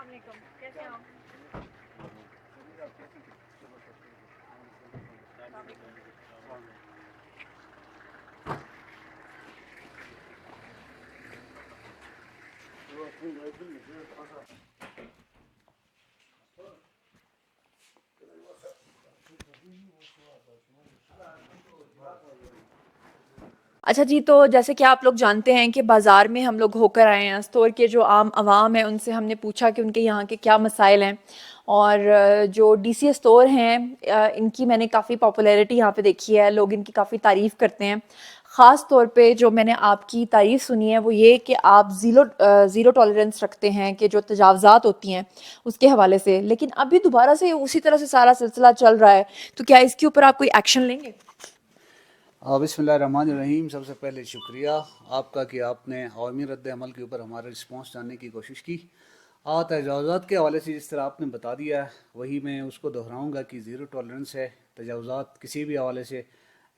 علیکم، کیسے ہیں آپ؟ اچھا جی، تو جیسے کہ آپ لوگ جانتے ہیں کہ بازار میں ہم لوگ ہو کر آئے ہیں، استور کے جو عام عوام ہیں ان سے ہم نے پوچھا کہ ان کے یہاں کے کیا مسائل ہیں، اور جو ڈی سی اسٹور ہیں ان کی میں نے کافی پاپولیرٹی یہاں پہ دیکھی ہے، لوگ ان کی کافی تعریف کرتے ہیں۔ خاص طور پہ جو میں نے آپ کی تعریف سنی ہے وہ یہ کہ آپ زیرو ٹالرنس رکھتے ہیں کہ جو تجاوزات ہوتی ہیں اس کے حوالے سے، لیکن ابھی دوبارہ سے اسی طرح سے سارا سلسلہ چل رہا ہے، تو کیا اس کے اوپر آپ کوئی ایکشن لیں گے؟ بسم اللہ الرحمن الرحیم۔ سب سے پہلے شکریہ آپ کا کہ آپ نے عوامی رد عمل کے اوپر ہمارا رسپانس جاننے کی کوشش کی۔ تجاوزات کے حوالے سے جس طرح آپ نے بتا دیا وہی میں اس کو دہراؤں گا کہ زیرو ٹالرنس ہے۔ تجاوزات کسی بھی حوالے سے،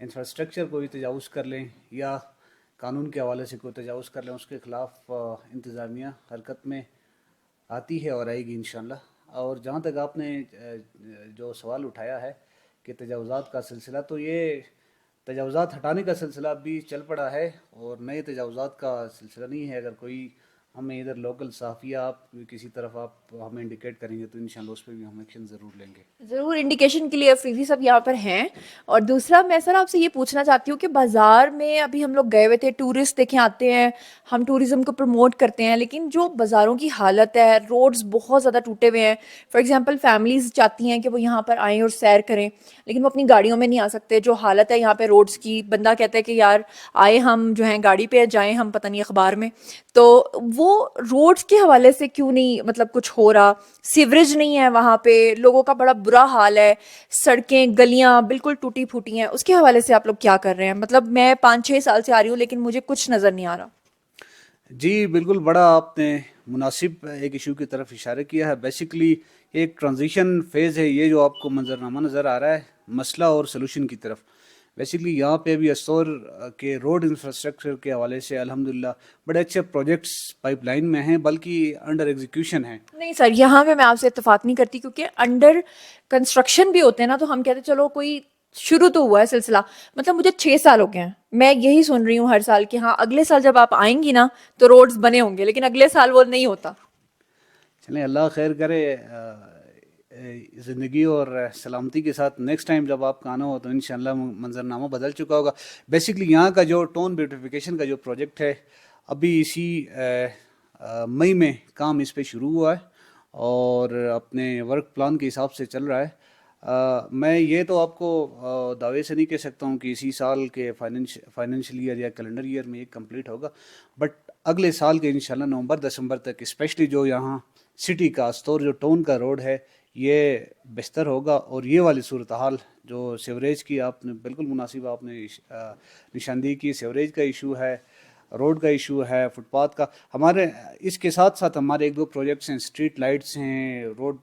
انفراسٹرکچر کو بھی تجاوز کر لیں یا قانون کے حوالے سے کوئی تجاوز کر لیں، اس کے خلاف انتظامیہ حرکت میں آتی ہے اور آئے گی انشاءاللہ۔ اور جہاں تک آپ نے جو سوال اٹھایا ہے کہ تجاوزات کا سلسلہ، تو یہ تجاوزات ہٹانے کا سلسلہ بھی چل پڑا ہے اور نئے تجاوزات کا سلسلہ نہیں ہے۔ اگر کوئی ہمیں ادھر لوکل صحافیہ آپ کسی طرف آپ ہمیں انڈیکیٹ کریں گے تو انشاءاللہ اس پہ بھی ہم ایکشن ضرور لیں گے۔ ضرور، انڈیکیشن کے لیے فریزی سب یہاں پر ہیں۔ اور دوسرا میں سر آپ سے یہ پوچھنا چاہتی ہوں کہ بازار میں ابھی ہم لوگ گئے ہوئے تھے، ٹورسٹ دیکھیں آتے ہیں، ہم ٹورزم کو پروموٹ کرتے ہیں، لیکن جو بازاروں کی حالت ہے، روڈز بہت زیادہ ٹوٹے ہوئے ہیں۔ فار ایگزامپل فیملیز چاہتی ہیں کہ وہ یہاں پر آئیں اور سیر کریں، لیکن وہ اپنی گاڑیوں میں نہیں آ سکتے۔ جو حالت ہے یہاں پہ روڈز کی، بندہ کہتا ہے کہ یار آئے ہم جو ہیں گاڑی پہ، جائیں ہم پتہ نہیں اخبار میں۔ تو وہ روڈز کے حوالے سے کیوں نہیں مطلب کچھ ہو رہا؟ سیوریج نہیں ہے وہاں پہ، لوگوں کا بڑا برا حال ہے، سڑکیں گلیاں بالکل ٹوٹی پھوٹی ہیں، اس کے حوالے سے آپ لوگ کیا کر رہے ہیں؟ مطلب میں 5-6 سال سے آ رہی ہوں لیکن مجھے کچھ نظر نہیں آ رہا۔ جی بالکل، بڑا آپ نے مناسب ایک ایشو کی طرف اشارہ کیا ہے۔ بیسیکلی ایک ٹرانزیشن فیز ہے یہ جو آپ کو منظرنامہ نظر آ رہا ہے مسئلہ اور سلوشن کی طرف۔ بیسیکلی یہاں پہ ابھی استور کے روڈ انفراسٹرکچر کے حوالے سے الحمدللہ بڑے اچھے پروجیکٹس پائپ لائن میں ہیں، بلکہ انڈر ایگزیکیوشن ہیں۔ نہیں سر، یہاں پہ میں آپ سے اتفاق نہیں کرتی، کیونکہ انڈر کنسٹرکشن بھی ہوتے ہیں نا، تو ہم کہتے ہیں چلو کوئی شروع تو ہوا ہے سلسلہ۔ مطلب مجھے 6 سال ہو گئے ہیں، میں یہی سن رہی ہوں ہر سال کہ ہاں اگلے سال جب آپ آئیں گی نا تو روڈز بنے ہوں گے، لیکن اگلے سال وہ نہیں ہوتا۔ چلیں اللہ خیر کرے، زندگی اور سلامتی کے ساتھ نیکسٹ ٹائم جب آپ کا آنا ہو تو انشاءاللہ منظرنامہ بدل چکا ہوگا۔ بیسیکلی یہاں کا جو ٹون بیوٹیفیکیشن کا جو پروجیکٹ ہے ابھی اسی مئی میں کام اس پہ شروع ہوا ہے اور اپنے ورک پلان کے حساب سے چل رہا ہے۔ میں یہ تو آپ کو دعوے سے نہیں کہہ سکتا ہوں کہ اسی سال کے فائنینشیل ایئر یا کیلنڈر ایئر میں یہ کمپلیٹ ہوگا، بٹ اگلے سال کے انشاءاللہ نومبر دسمبر تک اسپیشلی جو یہاں سٹی کا استور جو ٹون کا روڈ ہے یہ بہتر ہوگا۔ اور یہ والی صورتحال جو سیوریج کی آپ نے بالکل مناسب آپ نے نشاندہی کی، سیوریج کا ایشو ہے، روڈ کا ایشو ہے، فٹ پاتھ کا، ہمارے اس کے ساتھ ساتھ ہمارے 1-2 پروجیکٹس ہیں، اسٹریٹ لائٹس ہیں، روڈ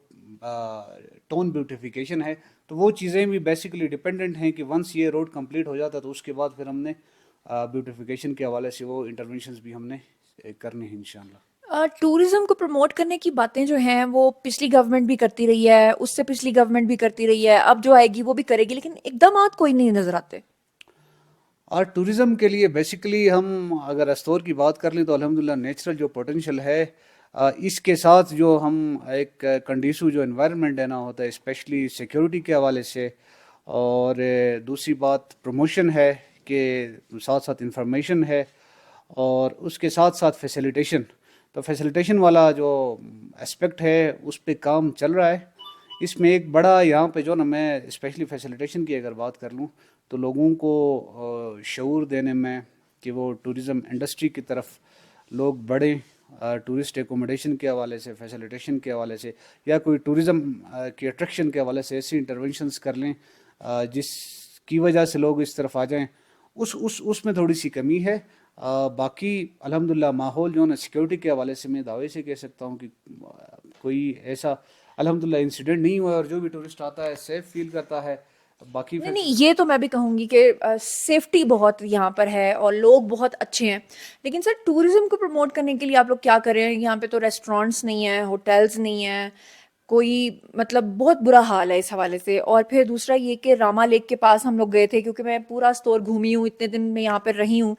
ٹون بیوٹیفیکیشن ہے۔ تو وہ چیزیں بھی بیسیکلی ڈیپینڈنٹ ہیں کہ ونس یہ روڈ کمپلیٹ ہو جاتا تو اس کے بعد پھر ہم نے بیوٹیفیکیشن کے حوالے سے وہ انٹرونشنز بھی ہم نے کرنے ہیں انشاءاللہ۔ ٹورزم کو پروموٹ کرنے کی باتیں جو ہیں وہ پچھلی گورنمنٹ بھی کرتی رہی ہے، اس سے پچھلی گورنمنٹ بھی کرتی رہی ہے، اب جو آئے گی وہ بھی کرے گی، لیکن اقدامات کوئی نہیں نظر آتے۔ اور ٹورزم کے لیے بیسیکلی ہم اگر استور کی بات کر لیں تو الحمدللہ نیچرل جو پوٹینشیل ہے، اس کے ساتھ جو ہم ایک کنڈیسو جو انوائرمنٹ دینا ہوتا ہے اسپیشلی سیکیورٹی کے حوالے سے، اور دوسری بات پروموشن ہے کہ ساتھ ساتھ انفارمیشن ہے، اور اس کے ساتھ ساتھ فیسیلیٹیشن۔ تو فیسیلیٹیشن والا جو اسپیکٹ ہے اس پہ کام چل رہا ہے۔ اس میں ایک بڑا یہاں پہ جو نا، میں اسپیشلی فیسیلیٹیشن کی اگر بات کر لوں تو لوگوں کو شعور دینے میں کہ وہ ٹورزم انڈسٹری کی طرف لوگ بڑھیں، ٹورسٹ ایکوموڈیشن کے حوالے سے، فیسیلیٹیشن کے حوالے سے، یا کوئی ٹورزم کی اٹریکشن کے حوالے سے ایسی انٹرونشنز کر لیں جس کی وجہ سے لوگ اس طرف آ جائیں، اس میں تھوڑی سی کمی ہے۔ باقی الحمدللہ ماحول جو ہے نا سیکیورٹی کے حوالے سے میں دعوے سے کہہ سکتا ہوں کہ کوئی ایسا الحمدللہ انسیڈنٹ نہیں ہوا ہے، اور جو بھی ٹورسٹ آتا ہے سیف فیل کرتا ہے۔ باقی نہیں نہیں، یہ تو میں بھی کہوں گی کہ سیفٹی بہت یہاں پر ہے اور لوگ بہت اچھے ہیں، لیکن سر ٹورزم کو پروموٹ کرنے کے لیے آپ لوگ کیا کر رہے ہیں؟ یہاں پہ تو ریسٹورینٹس نہیں ہیں، ہوٹلز نہیں ہیں، کوئی مطلب بہت برا حال ہے اس حوالے سے. اور پھر دوسرا یہ کہ راما لیک کے پاس ہم لوگ گئے تھے، کیونکہ میں پورا اسٹور گھومی ہوں، اتنے دن میں یہاں پر رہی ہوں.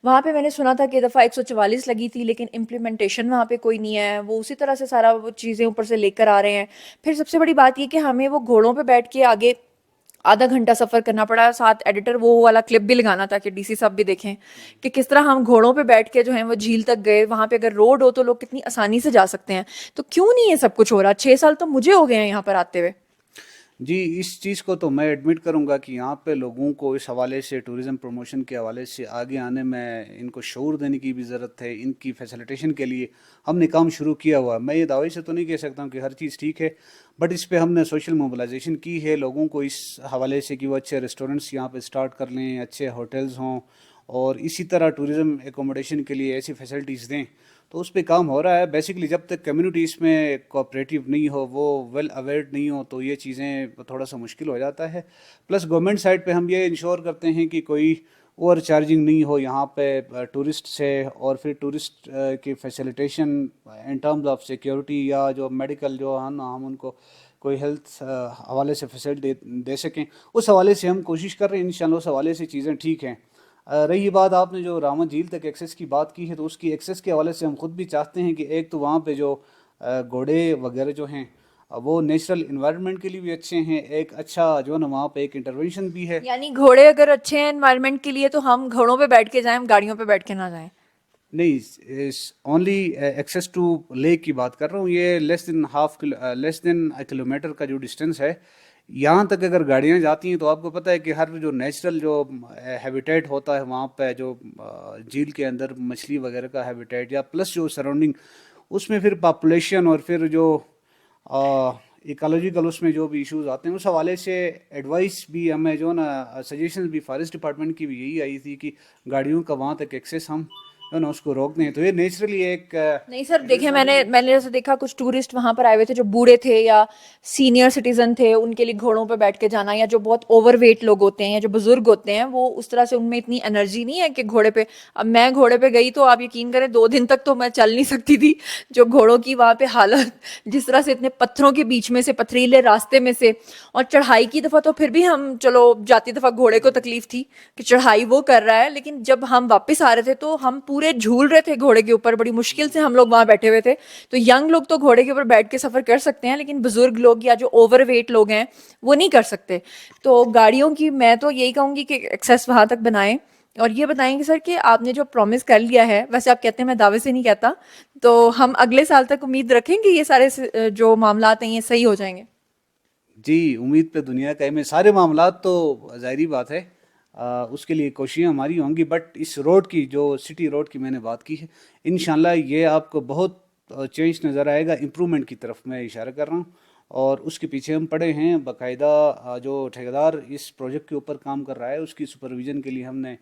وہاں پہ میں نے سنا تھا کہ دفعہ 144 لگی تھی، لیکن امپلیمنٹیشن وہاں پہ کوئی نہیں ہے، وہ اسی طرح سے سارا وہ چیزیں اوپر سے لے کر آ رہے ہیں. پھر سب سے بڑی بات یہ کہ ہمیں وہ گھوڑوں پہ بیٹھ کے آگے آدھا گھنٹہ سفر کرنا پڑا، ساتھ ایڈیٹر وہ والا کلپ بھی لگانا تھا کہ ڈی سی صاحب بھی دیکھیں کہ کس طرح ہم گھوڑوں پہ بیٹھ کے جو ہیں وہ جھیل تک گئے. وہاں پہ اگر روڈ ہو تو لوگ کتنی آسانی سے جا سکتے ہیں، تو کیوں نہیں یہ سب کچھ ہو رہا؟ 6 سال تو مجھے ہو گئے ہیں یہاں پر آتے ہوئے. جی اس چیز کو تو میں ایڈمٹ کروں گا کہ یہاں پہ لوگوں کو اس حوالے سے ٹوریزم پروموشن کے حوالے سے آگے آنے میں ان کو شعور دینے کی بھی ضرورت ہے. ان کی فیسیلیٹیشن کے لیے ہم نے کام شروع کیا ہوا ہے. میں یہ دعوے سے تو نہیں کہہ سکتا ہوں کہ ہر چیز ٹھیک ہے، بٹ اس پہ ہم نے سوشل موبلائزیشن کی ہے لوگوں کو اس حوالے سے کہ وہ اچھے ریسٹورنٹس یہاں پہ اسٹارٹ کر لیں، اچھے ہوٹلز ہوں، اور اسی طرح ٹوریزم ایکوموڈیشن کے لیے ایسی فیسلٹیز دیں. تو اس پہ کام ہو رہا ہے. بیسکلی جب تک کمیونٹی اس میں کوآپریٹیو نہیں ہو، وہ ویل اویئرڈ نہیں ہو، تو یہ چیزیں تھوڑا سا مشکل ہو جاتا ہے. پلس گورنمنٹ سائڈ پہ ہم یہ انشور کرتے ہیں کہ کوئی اوور چارجنگ نہیں ہو یہاں پہ ٹورسٹ سے، اور پھر ٹورسٹ کی facilitation in terms of security یا جو میڈیکل جو ہم ان کو کوئی ہیلتھ حوالے سے فیسلٹی دے سکیں، اس حوالے سے ہم کوشش کر رہے ہیں. انشاءاللہ اس حوالے سے چیزیں ٹھیک ہیں. رہی بات آپ نے جو راما جھیل تک ایکسیس کی بات کی ہے، تو اس کی ایکسیس کے حوالے سے ہم خود بھی چاہتے ہیں کہ ایک تو وہاں پہ جو گھوڑے وغیرہ جو ہیں وہ نیچرل انوائرمنٹ کے لیے بھی اچھے ہیں. ایک اچھا جو ہے نا وہاں پہ ایک انٹروینشن بھی ہے. یعنی گھوڑے اگر اچھے ہیں انوائرمنٹ کے لیے تو ہم گھوڑوں پہ بیٹھ کے جائیں، ہم گاڑیوں پہ بیٹھ کے نہ جائیں؟ نہیں، اونلی ایکسیس ٹو لیک کی بات کر رہا ہوں. یہ لیس دین کلو میٹر کا جو ڈسٹینس ہے، یہاں تک اگر گاڑیاں جاتی ہیں تو آپ کو پتہ ہے کہ ہر جو نیچرل جو ہیبیٹیٹ ہوتا ہے وہاں پہ، جو جھیل کے اندر مچھلی وغیرہ کا ہیبیٹیٹ، یا پلس جو سراؤنڈنگ، اس میں پھر پاپولیشن اور پھر جو ایکالوجیکل اس میں جو بھی ایشوز آتے ہیں، اس حوالے سے ایڈوائس بھی ہمیں جو نا سجیشنز بھی فارسٹ ڈپارٹمنٹ کی بھی یہی آئی تھی کہ گاڑیوں کا وہاں تک ایکسیس ہم جو نا اس کو روک دیں. تو یہ نیچرلی ایک نہیں سر، دیکھیں میں نے جیسے دیکھا کچھ ٹورسٹ وہاں پر آئے ہوئے تھے جو بوڑھے تھے یا سینئر سٹیزن تھے، ان کے لیے گھوڑوں پہ بیٹھ کے جانا، یا جو بہت اوور ویٹ لوگ ہوتے ہیں یا جو بزرگ ہوتے ہیں، وہ اس طرح سے ان میں اتنی انرجی نہیں ہے کہ گھوڑے پہ. اب میں گھوڑے پہ گئی تو آپ یقین کریں 2 دن تک تو میں چل نہیں سکتی تھی. جو گھوڑوں کی وہاں پہ حالت، جس طرح سے اتنے پتھروں کے بیچ میں سے، پتھریلے راستے میں سے، اور چڑھائی کی دفعہ تو پھر بھی ہم چلو جاتی دفعہ گھوڑے کو تکلیف تھی کہ چڑھائی وہ کر رہا ہے، لیکن جب ہم واپس آ رہے تھے تو ہم پورے جھول رہے تھے گھوڑے کے اوپر. بڑی مشکل سے ہم لوگ وہاں بیٹھے ہوئے تھے. تو ینگ لوگ تو گھوڑے کے اوپر بیٹھ کے سفر کر سکتے ہیں، لیکن بزرگ لوگ یا جو اوور ویٹ لوگ ہیں وہ نہیں کر سکتے. تو گاڑیوں کی میں تو یہی کہوں گی کہ ایکسیس وہاں تک بنائیں. اور یہ بتائیں گے سر کہ آپ نے جو پرومس کر لیا ہے، ویسے آپ کہتے ہیں میں دعوے سے نہیں کہتا، تو ہم اگلے سال تک امید رکھیں کہ یہ سارے جو معاملات ہیں یہ صحیح ہو جائیں گے؟ جی امید پہ دنیا کا میں سارے معاملات تو ظاہری بات ہے، اس کے لیے کوششیں ہماری ہوں گی. بٹ اس روڈ کی جو سٹی روڈ کی میں نے بات کی ہے، انشاءاللہ یہ آپ کو بہت چینج نظر آئے گا، امپرومنٹ کی طرف میں اشارہ کر رہا ہوں. اور اس کے پیچھے ہم پڑے ہیں. باقاعدہ جو ٹھیکیدار اس پروجیکٹ کے اوپر کام کر رہا ہے، اس کی سپرویژن کے لیے ہم نے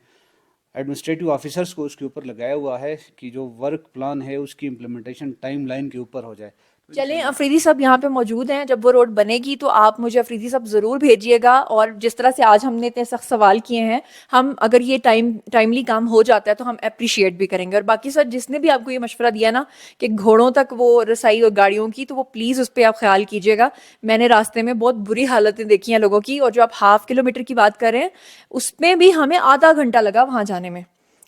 ایڈمنسٹریٹو آفیسرس کو اس کے اوپر لگایا ہوا ہے کہ جو ورک پلان ہے اس کی امپلیمنٹیشن ٹائم لائن کے اوپر ہو جائے. چلیں، افریدی صاحب یہاں پہ موجود ہیں، جب وہ روڈ بنے گی تو آپ مجھے افریدی صاحب ضرور بھیجیے گا. اور جس طرح سے آج ہم نے اتنے سخت سوال کیے ہیں، ہم اگر یہ ٹائملی کام ہو جاتا ہے تو ہم اپریشیٹ بھی کریں گے. اور باقی سر جس نے بھی آپ کو یہ مشورہ دیا نا کہ گھوڑوں تک وہ رسائی اور گاڑیوں کی، تو وہ پلیز اس پہ آپ خیال کیجیے گا. میں نے راستے میں بہت بری حالتیں دیکھی ہیں لوگوں کی، اور جو آپ ½ کلومیٹر کی بات کر رہے ہیں اس میں بھی ہمیں آدھا گھنٹہ لگا وہاں جانے میں.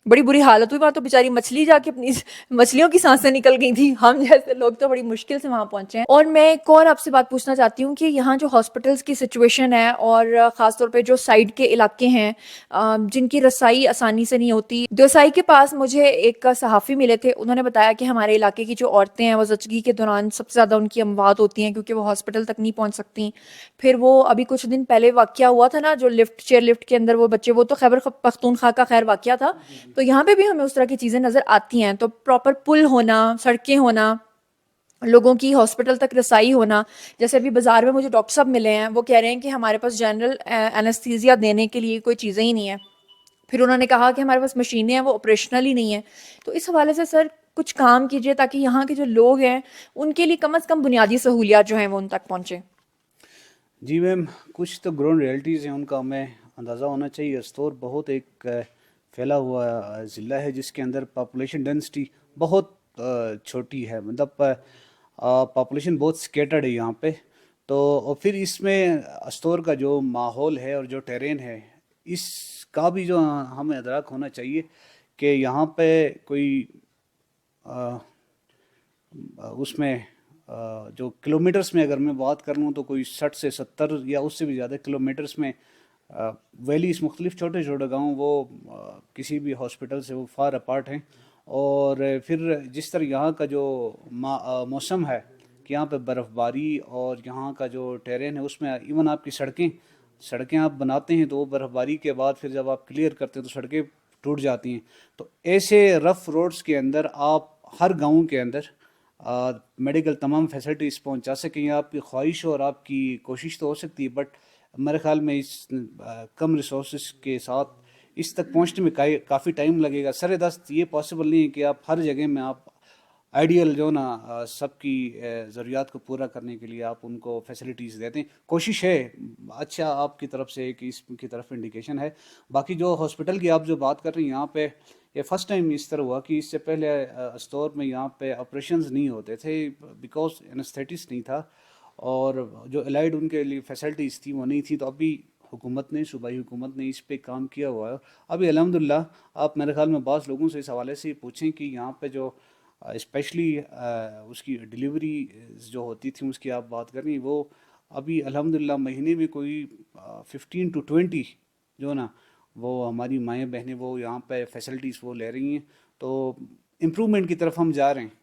بڑی بری حالت ہوئی وہاں تو، بیچاری مچھلی جا کے اپنی مچھلیوں کی سانسیں نکل گئی تھی. ہم جیسے لوگ تو بڑی مشکل سے وہاں پہنچے ہیں. اور میں ایک اور آپ سے بات پوچھنا چاہتی ہوں کہ یہاں جو ہاسپٹلس کی سچویشن ہے، اور خاص طور پہ جو سائڈ کے علاقے ہیں جن کی رسائی آسانی سے نہیں ہوتی. دیوسائی کے پاس مجھے ایک صحافی ملے تھے، انہوں نے بتایا کہ ہمارے علاقے کی جو عورتیں ہیں وہ زچگی کے دوران سب سے زیادہ ان کی اموات ہوتی ہیں، کیونکہ وہ ہاسپٹل تک نہیں پہنچ سکتی. پھر وہ ابھی کچھ دن پہلے واقعہ ہوا تھا نا، جو چیئر لفٹ کے اندر وہ بچے، وہ تو خیبر پختونخوا کا خیر واقعہ تھا. تو یہاں پہ بھی ہمیں اس طرح کی چیزیں نظر آتی ہیں. تو پراپر پل ہونا، سڑکیں ہونا، لوگوں کی ہاسپٹل تک رسائی ہونا. جیسے ابھی بازار میں مجھے ڈاکٹر صاحب ملے ہیں، وہ کہہ رہے ہیں کہ ہمارے پاس جنرل اینستھیزیا دینے کے لیے کوئی چیزیں ہی نہیں ہیں. پھر انہوں نے کہا کہ ہمارے پاس مشینیں ہیں، وہ آپریشنل ہی نہیں ہیں. تو اس حوالے سے سر کچھ کام کیجیے تاکہ یہاں کے جو لوگ ہیں ان کے لیے کم از کم بنیادی سہولیات جو ہیں وہ ان تک پہنچیں. جی میم، کچھ تو گراؤنڈ ریئلٹیز ہیں، ان کا ہمیں اندازہ ہونا چاہیے. استور بہت ایک پھیلا ہوا ضلع ہے جس کے اندر پاپولیشن ڈینسٹی بہت چھوٹی ہے، مطلب پاپولیشن بہت سکیٹرڈ ہے یہاں پہ. تو اور پھر اس میں استور کا جو ماحول ہے اور جو ٹیرین ہے، اس کا بھی جو ہمیں ادراک ہونا چاہیے کہ یہاں پہ کوئی اس میں جو کلومیٹرز میں اگر میں بات کر لوں تو کوئی 60 سے 70 یا اس سے بھی زیادہ کلومیٹرز میں ویلیز، مختلف چھوٹے چھوٹے گاؤں، وہ کسی بھی ہاسپٹل سے وہ فار اپارٹ ہیں. اور پھر جس طرح یہاں کا جو موسم ہے کہ یہاں پہ برف باری اور یہاں کا جو ٹیرین ہے، اس میں ایون آپ کی سڑکیں آپ بناتے ہیں تو وہ برف باری کے بعد پھر جب آپ کلیئر کرتے ہیں تو سڑکیں ٹوٹ جاتی ہیں. تو ایسے رف روڈز کے اندر آپ ہر گاؤں کے اندر میڈیکل تمام فیسلٹیز پہنچا سکیں. یہ آپ کی خواہش اور آپ کی کوشش تو ہو سکتی ہے، بٹ میرے خیال میں اس کم ریسورسز کے ساتھ اس تک پہنچنے میں کافی ٹائم لگے گا. سر دست یہ پاسبل نہیں ہے کہ آپ ہر جگہ میں آپ آئیڈیل جو نا سب کی ضروریات کو پورا کرنے کے لیے آپ ان کو فیسلٹیز دیتے ہیں. کوشش ہے، اچھا آپ کی طرف سے کہ اس کی طرف انڈیکیشن ہے. باقی جو ہاسپٹل کی آپ جو بات کر رہی ہیں، یہاں پہ یہ فرسٹ ٹائم اس طرح ہوا کہ اس سے پہلے استور میں یہاں پہ آپریشنز نہیں ہوتے تھے بیکاز انستھیٹس نہیں تھا اور جو الائڈ ان کے لیے فیسلٹیز تھی وہ نہیں تھی. تو ابھی حکومت نے، صوبائی حکومت نے اس پہ کام کیا ہوا ہے. ابھی الحمدللہ آپ میرے خیال میں بعض لوگوں سے اس حوالے سے پوچھیں کہ یہاں پہ جو اسپیشلی اس کی ڈلیوری جو ہوتی تھی اس کی آپ بات کر رہی ہیں، وہ ابھی الحمدللہ مہینے میں کوئی 15 to 20 جو نا وہ ہماری مائیں بہنیں وہ یہاں پہ فیسلٹیز وہ لے رہی ہیں. تو امپرومنٹ کی طرف ہم جا رہے ہیں.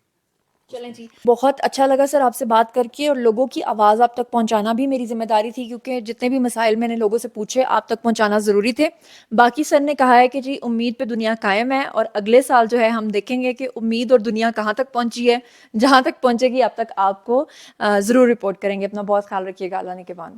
چلیں جی، بہت اچھا لگا سر آپ سے بات کر کے، اور لوگوں کی آواز آپ تک پہنچانا بھی میری ذمہ داری تھی، کیونکہ جتنے بھی مسائل میں نے لوگوں سے پوچھے آپ تک پہنچانا ضروری تھے. باقی سر نے کہا ہے کہ جی امید پہ دنیا قائم ہے، اور اگلے سال جو ہے ہم دیکھیں گے کہ امید اور دنیا کہاں تک پہنچی ہے. جہاں تک پہنچے گی اب تک آپ کو ضرور رپورٹ کریں گے. اپنا بہت خیال رکھیے گا. اللہ نے کے بان.